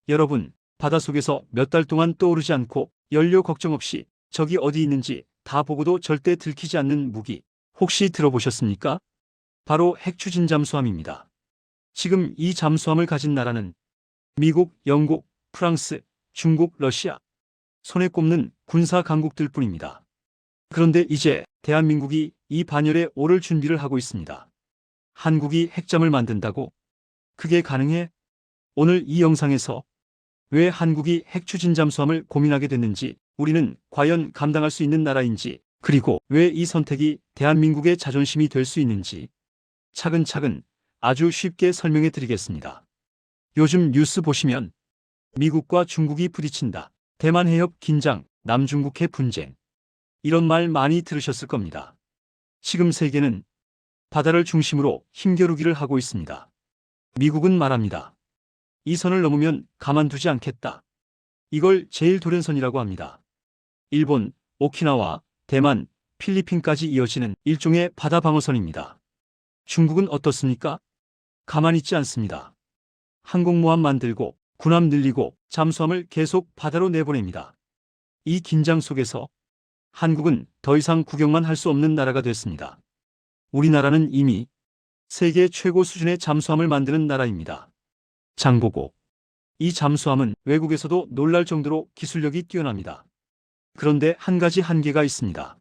여러분, 바닷속에서 몇 달 동안 떠오르지 않고 연료 걱정 없이 적이 어디 있는지 다 보고도 절대 들키지 않는 무기, 혹시 들어보셨습니까? 바로 핵추진 잠수함입니다. 지금 이 잠수함을 가진 나라는 미국, 영국, 프랑스, 중국, 러시아, 손에 꼽는 군사 강국들 뿐입니다. 그런데 이제 대한민국이 이 반열에 오를 준비를 하고 있습니다. 한국이 핵잠을 만든다고? 그게 가능해? 오늘 이 영상에서 왜 한국이 핵추진 잠수함을 고민하게 됐는지, 우리는 과연 감당할 수 있는 나라인지, 그리고 왜 이 선택이 대한민국의 자존심이 될 수 있는지 차근차근 아주 쉽게 설명해 드리겠습니다. 요즘 뉴스 보시면 미국과 중국이 부딪힌다, 대만 해협 긴장, 남중국해 분쟁, 이런 말 많이 들으셨을 겁니다. 지금 세계는 바다를 중심으로 힘겨루기를 하고 있습니다. 미국은 말합니다. 이 선을 넘으면 가만두지 않겠다. 이걸 제일도련선이라고 합니다. 일본, 오키나와, 대만, 필리핀까지 이어지는 일종의 바다 방어선입니다. 중국은 어떻습니까? 가만히 있지 않습니다. 항공모함 만들고 군함 늘리고 잠수함을 계속 바다로 내보냅니다. 이 긴장 속에서 한국은 더 이상 구경만 할 수 없는 나라가 됐습니다. 우리나라는 이미 세계 최고 수준의 잠수함을 만드는 나라입니다. 장보고. 이 잠수함은 외국에서도 놀랄 정도로 기술력이 뛰어납니다. 그런데 한 가지 한계가 있습니다.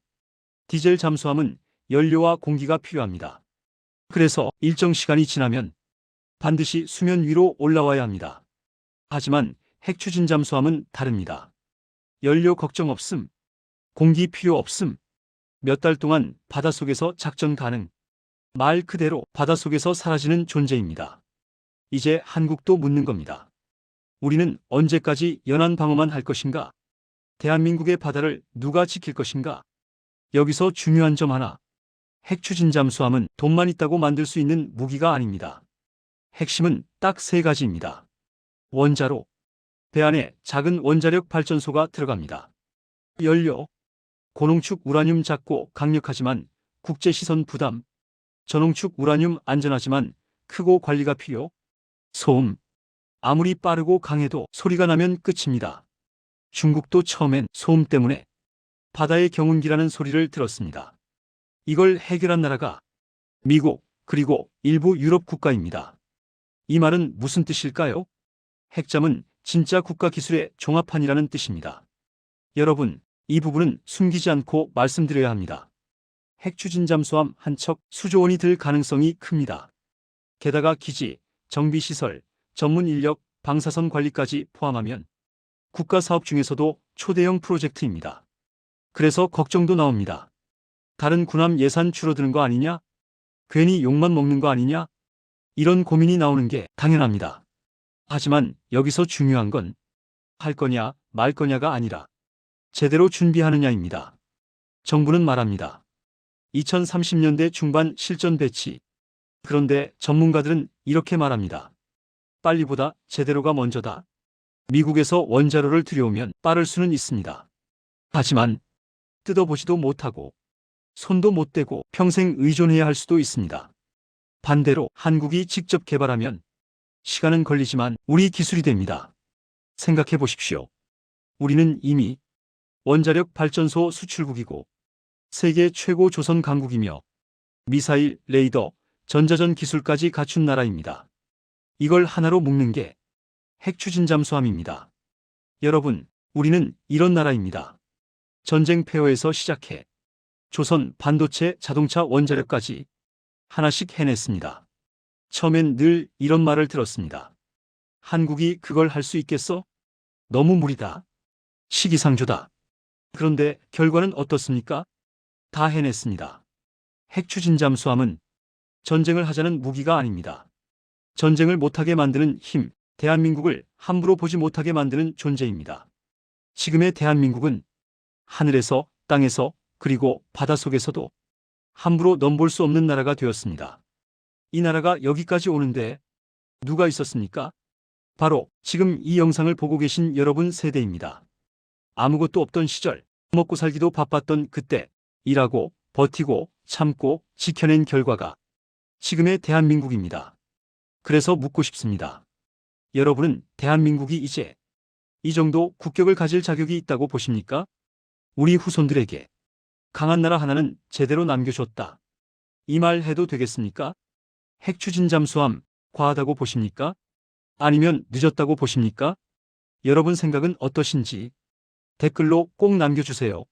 디젤 잠수함은 연료와 공기가 필요합니다. 그래서 일정 시간이 지나면 반드시 수면 위로 올라와야 합니다. 하지만 핵추진 잠수함은 다릅니다. 연료 걱정 없음, 공기 필요 없음, 몇 달 동안 바닷속에서 작전 가능, 말 그대로 바닷속에서 사라지는 존재입니다. 이제 한국도 묻는 겁니다. 우리는 언제까지 연안 방어만 할 것인가? 대한민국의 바다를 누가 지킬 것인가? 여기서 중요한 점 하나. 핵추진 잠수함은 돈만 있다고 만들 수 있는 무기가 아닙니다. 핵심은 딱 세 가지입니다. 원자로. 배 안에 작은 원자력 발전소가 들어갑니다. 연료. 고농축 우라늄 작고 강력하지만 국제 시선 부담. 저농축 우라늄 안전하지만 크고 관리가 필요. 소음. 아무리 빠르고 강해도 소리가 나면 끝입니다. 중국도 처음엔 소음 때문에 바다의 경운기라는 소리를 들었습니다. 이걸 해결한 나라가 미국, 그리고 일부 유럽 국가입니다. 이 말은 무슨 뜻일까요? 핵잠은 진짜 국가 기술의 종합판이라는 뜻입니다. 여러분, 이 부분은 숨기지 않고 말씀드려야 합니다. 핵추진 잠수함 한 척 수조 원이 들 가능성이 큽니다. 게다가 기지, 정비시설, 전문 인력, 방사선 관리까지 포함하면 국가 사업 중에서도 초대형 프로젝트입니다. 그래서 걱정도 나옵니다. 다른 군함 예산 줄어드는 거 아니냐? 괜히 욕만 먹는 거 아니냐? 이런 고민이 나오는 게 당연합니다. 하지만 여기서 중요한 건 할 거냐 말 거냐가 아니라 제대로 준비하느냐입니다. 정부는 말합니다. 2030년대 중반 실전 배치. 그런데 전문가들은 이렇게 말합니다. 빨리보다 제대로가 먼저다. 미국에서 원자로를 들여오면 빠를 수는 있습니다. 하지만 뜯어보지도 못하고 손도 못 대고 평생 의존해야 할 수도 있습니다. 반대로 한국이 직접 개발하면 시간은 걸리지만 우리 기술이 됩니다. 생각해 보십시오. 우리는 이미 원자력 발전소 수출국이고 세계 최고 조선 강국이며 미사일, 레이더, 전자전 기술까지 갖춘 나라입니다. 이걸 하나로 묶는 게 핵추진 잠수함입니다. 여러분, 우리는 이런 나라입니다. 전쟁 폐허에서 시작해 조선, 반도체, 자동차, 원자력까지 하나씩 해냈습니다. 처음엔 늘 이런 말을 들었습니다. 한국이 그걸 할 수 있겠어? 너무 무리다. 시기상조다. 그런데 결과는 어떻습니까? 다 해냈습니다. 핵추진 잠수함은 전쟁을 하자는 무기가 아닙니다. 전쟁을 못하게 만드는 힘, 대한민국을 함부로 보지 못하게 만드는 존재입니다. 지금의 대한민국은 하늘에서, 땅에서, 그리고 바닷속에서도 함부로 넘볼 수 없는 나라가 되었습니다. 이 나라가 여기까지 오는데 누가 있었습니까? 바로 지금 이 영상을 보고 계신 여러분 세대입니다. 아무것도 없던 시절, 먹고 살기도 바빴던 그때 일하고 버티고 참고 지켜낸 결과가 지금의 대한민국입니다. 그래서 묻고 싶습니다. 여러분은 대한민국이 이제 이 정도 국격을 가질 자격이 있다고 보십니까? 우리 후손들에게 강한 나라 하나는 제대로 남겨줬다. 이 말 해도 되겠습니까? 핵추진 잠수함 과하다고 보십니까? 아니면 늦었다고 보십니까? 여러분 생각은 어떠신지 댓글로 꼭 남겨주세요.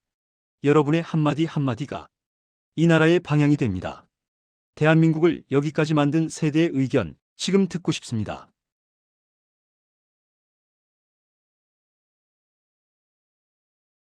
여러분의 한마디 한마디가 이 나라의 방향이 됩니다. 대한민국을 여기까지 만든 세대의 의견 지금 듣고 싶습니다.